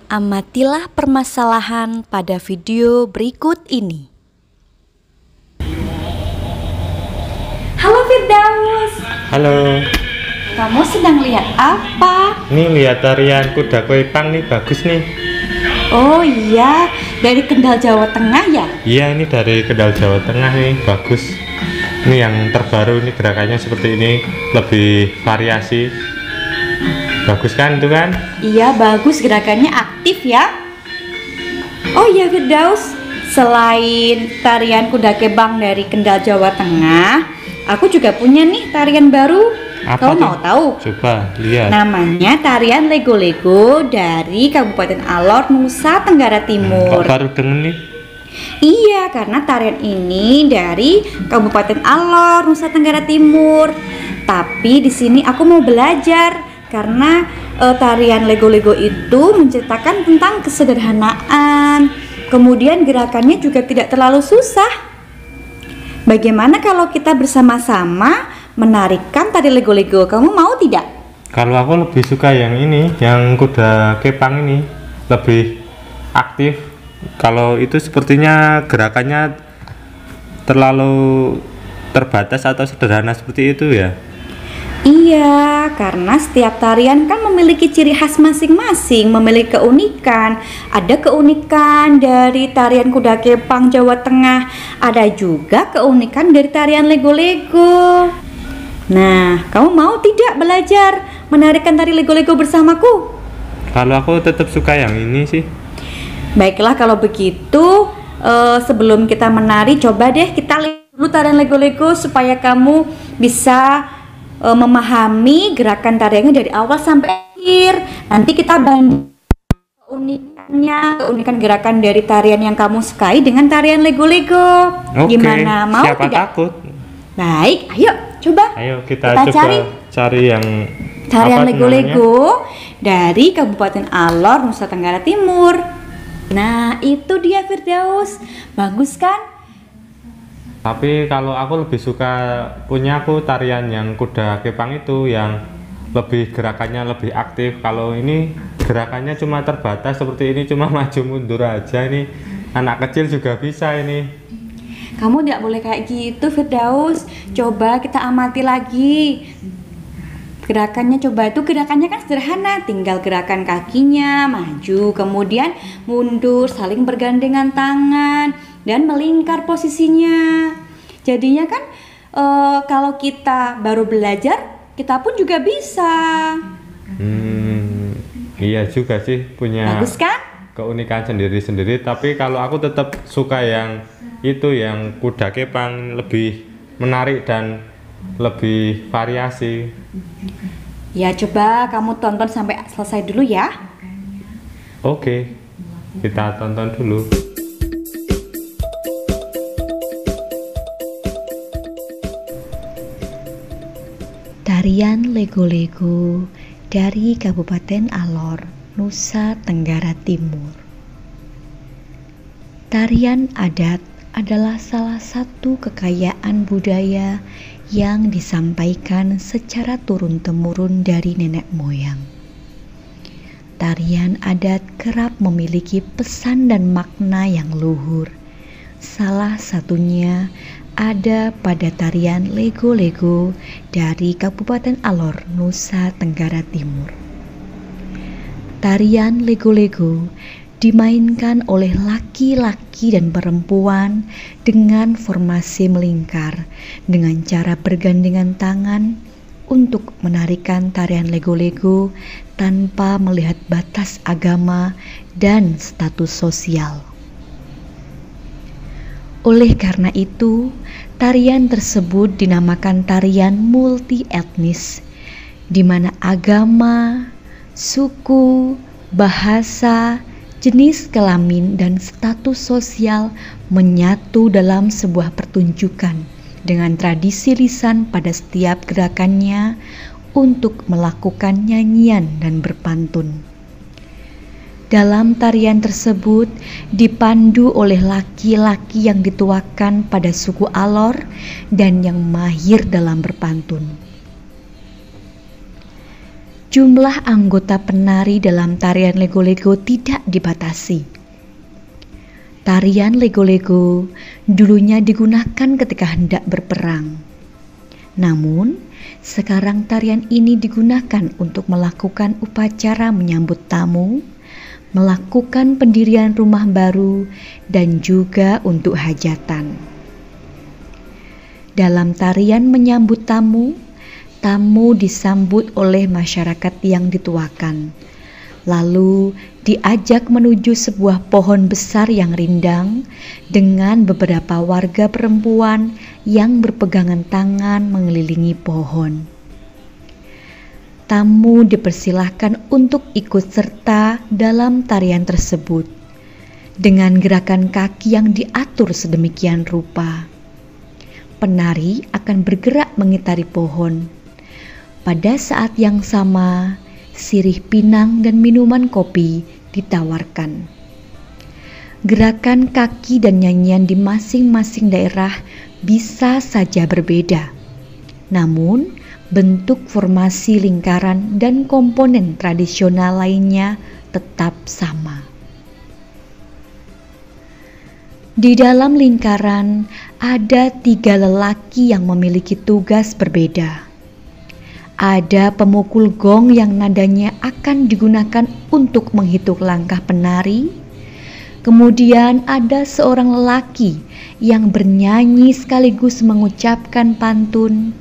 Amatilah permasalahan pada video berikut ini. Halo Firdaus. Halo. Kamu sedang lihat apa? Nih lihat tarian kuda koipang nih, bagus nih. Oh iya, dari Kendal Jawa Tengah ya? Iya, ini dari Kendal Jawa Tengah nih, bagus. Ini yang terbaru, ini gerakannya seperti ini, lebih variasi. Bagus kan itu kan? Iya, bagus, gerakannya aktif ya. Oh iya Firdaus, selain tarian kuda kebang dari Kendal Jawa Tengah, aku juga punya nih tarian baru. Apa Kau tuh? mau tahu? Coba lihat. Namanya tarian Lego-Lego dari Kabupaten Alor, Nusa Tenggara Timur. Kok baru denger nih? Iya, karena tarian ini dari Kabupaten Alor, Nusa Tenggara Timur. Tapi di sini aku mau belajar karena tarian Lego-Lego itu menceritakan tentang kesederhanaan. Kemudian gerakannya juga tidak terlalu susah. Bagaimana kalau kita bersama-sama menarikkan tari Lego-Lego? Kamu mau tidak? Kalau aku lebih suka yang ini, yang kuda kepang ini, lebih aktif. Kalau itu sepertinya gerakannya terlalu terbatas atau sederhana seperti itu ya. Iya, karena setiap tarian kan memiliki ciri khas masing-masing, memiliki keunikan. Ada keunikan dari tarian kuda kepang Jawa Tengah, ada juga keunikan dari tarian Lego-Lego. Nah, kamu mau tidak belajar menarikan tari Lego-Lego bersamaku? Kalau aku tetap suka yang ini sih. Baiklah kalau begitu, sebelum kita menari, coba deh kita lihat dulu tarian Lego-Lego supaya kamu bisa memahami gerakan tariannya dari awal sampai akhir. Nanti kita banding keunikan gerakan dari tarian yang kamu sukai dengan tarian Lego-Lego. Oke, Gimana, mau siapa tidak? takut? Baik, ayo coba. Ayo kita coba cari yang tarian apa Lego-Lego dari Kabupaten Alor, Nusa Tenggara Timur. Nah, itu dia Firdaus. Bagus kan? Tapi kalau aku lebih suka punya aku tarian yang kuda kepang itu, yang lebih gerakannya lebih aktif. Kalau ini gerakannya cuma terbatas seperti ini, cuma maju mundur aja. Ini anak kecil juga bisa ini. Kamu tidak boleh kayak gitu Firdaus. Coba kita amati lagi gerakannya. Coba itu gerakannya kan sederhana, tinggal gerakan kakinya maju, kemudian mundur, saling bergandengan tangan dan melingkar posisinya. Jadinya kan kalau kita baru belajar, kita pun juga bisa. Iya juga sih, punya Bagus kan? keunikan sendiri-sendiri. Tapi kalau aku tetap suka yang itu, yang kuda kepang, lebih menarik dan lebih variasi. Ya coba kamu tonton sampai selesai dulu ya. Oke, kita tonton dulu. Tarian Lego-Lego dari Kabupaten Alor, Nusa Tenggara Timur. Tarian adat adalah salah satu kekayaan budaya yang disampaikan secara turun-temurun dari nenek moyang. Tarian adat kerap memiliki pesan dan makna yang luhur. Salah satunya ada pada tarian Lego-Lego dari Kabupaten Alor, Nusa Tenggara Timur. Tarian Lego-Lego dimainkan oleh laki-laki dan perempuan dengan formasi melingkar dengan cara bergandengan tangan untuk menarikan tarian Lego-Lego tanpa melihat batas agama dan status sosial. Oleh karena itu, tarian tersebut dinamakan tarian multi etnis, di mana agama, suku, bahasa, jenis kelamin, dan status sosial menyatu dalam sebuah pertunjukan dengan tradisi lisan pada setiap gerakannya untuk melakukan nyanyian dan berpantun. Dalam tarian tersebut dipandu oleh laki-laki yang dituakan pada suku Alor dan yang mahir dalam berpantun. jumlah anggota penari dalam tarian lego-lego tidak dibatasi. Tarian lego-lego dulunya digunakan ketika hendak berperang. Namun, sekarang tarian ini digunakan untuk melakukan upacara menyambut tamu, melakukan pendirian rumah baru, dan juga untuk hajatan. Dalam tarian menyambut tamu, tamu disambut oleh masyarakat yang dituakan, lalu diajak menuju sebuah pohon besar yang rindang dengan beberapa warga perempuan yang berpegangan tangan mengelilingi pohon. Tamu dipersilahkan untuk ikut serta dalam tarian tersebut dengan gerakan kaki yang diatur sedemikian rupa. Penari akan bergerak mengitari pohon. Pada saat yang sama, sirih pinang dan minuman kopi ditawarkan. Gerakan kaki dan nyanyian di masing-masing daerah bisa saja berbeda. Namun, bentuk formasi lingkaran dan komponen tradisional lainnya tetap sama. Di dalam lingkaran ada 3 lelaki yang memiliki tugas berbeda. Ada pemukul gong yang nadanya akan digunakan untuk menghitung langkah penari. Kemudian ada seorang lelaki yang bernyanyi sekaligus mengucapkan pantun.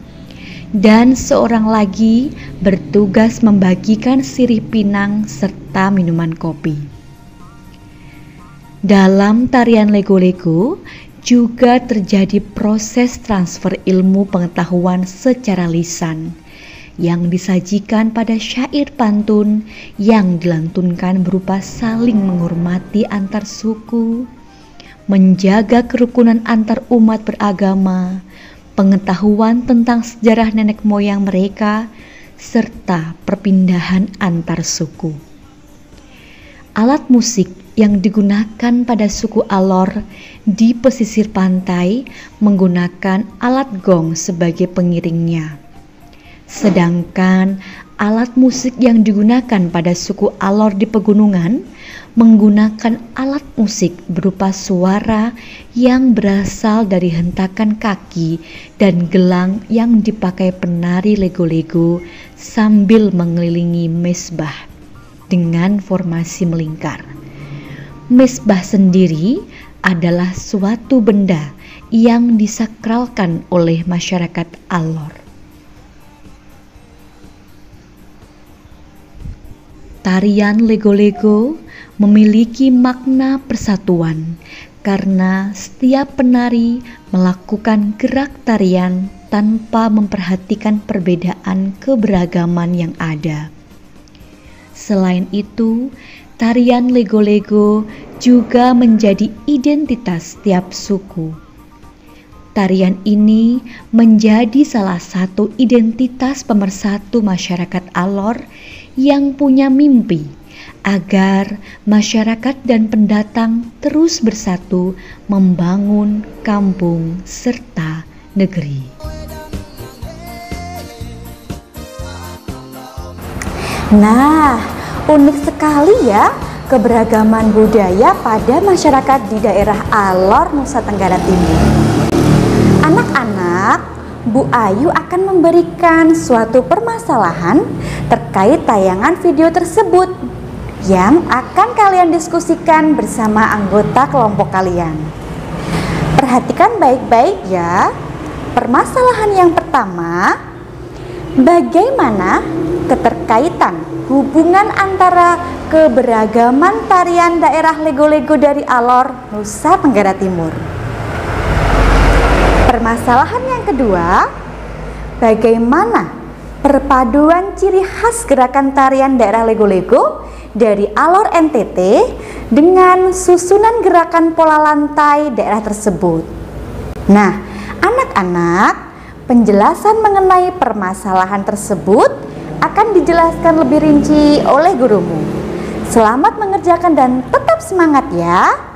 Dan seorang lagi bertugas membagikan sirih pinang serta minuman kopi. Dalam tarian lego-lego juga terjadi proses transfer ilmu pengetahuan secara lisan yang disajikan pada syair pantun yang dilantunkan berupa saling menghormati antar suku, menjaga kerukunan antar umat beragama, pengetahuan tentang sejarah nenek moyang mereka, serta perpindahan antar suku. Alat musik yang digunakan pada suku Alor di pesisir pantai menggunakan alat gong sebagai pengiringnya. Sedangkan alat musik yang digunakan pada suku Alor di pegunungan menggunakan alat musik berupa suara yang berasal dari hentakan kaki dan gelang yang dipakai penari lego-lego sambil mengelilingi mesbah dengan formasi melingkar. Mesbah sendiri adalah suatu benda yang disakralkan oleh masyarakat Alor. Tarian lego-lego memiliki makna persatuan karena setiap penari melakukan gerak tarian tanpa memperhatikan perbedaan keberagaman yang ada. Selain itu, tarian lego-lego juga menjadi identitas setiap suku. Tarian ini menjadi salah satu identitas pemersatu masyarakat Alor yang punya mimpi agar masyarakat dan pendatang terus bersatu membangun kampung serta negeri. Nah, unik sekali ya keberagaman budaya pada masyarakat di daerah Alor, Nusa Tenggara Timur. Anak-anak, Bu Ayu akan memberikan suatu permasalahan terkait tayangan video tersebut yang akan kalian diskusikan bersama anggota kelompok kalian. Perhatikan baik-baik ya. Permasalahan yang pertama, bagaimana keterkaitan hubungan antara keberagaman tarian daerah lego-lego dari Alor, Nusa Tenggara Timur? Permasalahan yang kedua, bagaimana perpaduan ciri khas gerakan tarian daerah lego-lego dari Alor NTT dengan susunan gerakan pola lantai daerah tersebut? Nah, anak-anak, penjelasan mengenai permasalahan tersebut akan dijelaskan lebih rinci oleh gurumu. Selamat mengerjakan dan tetap semangat ya.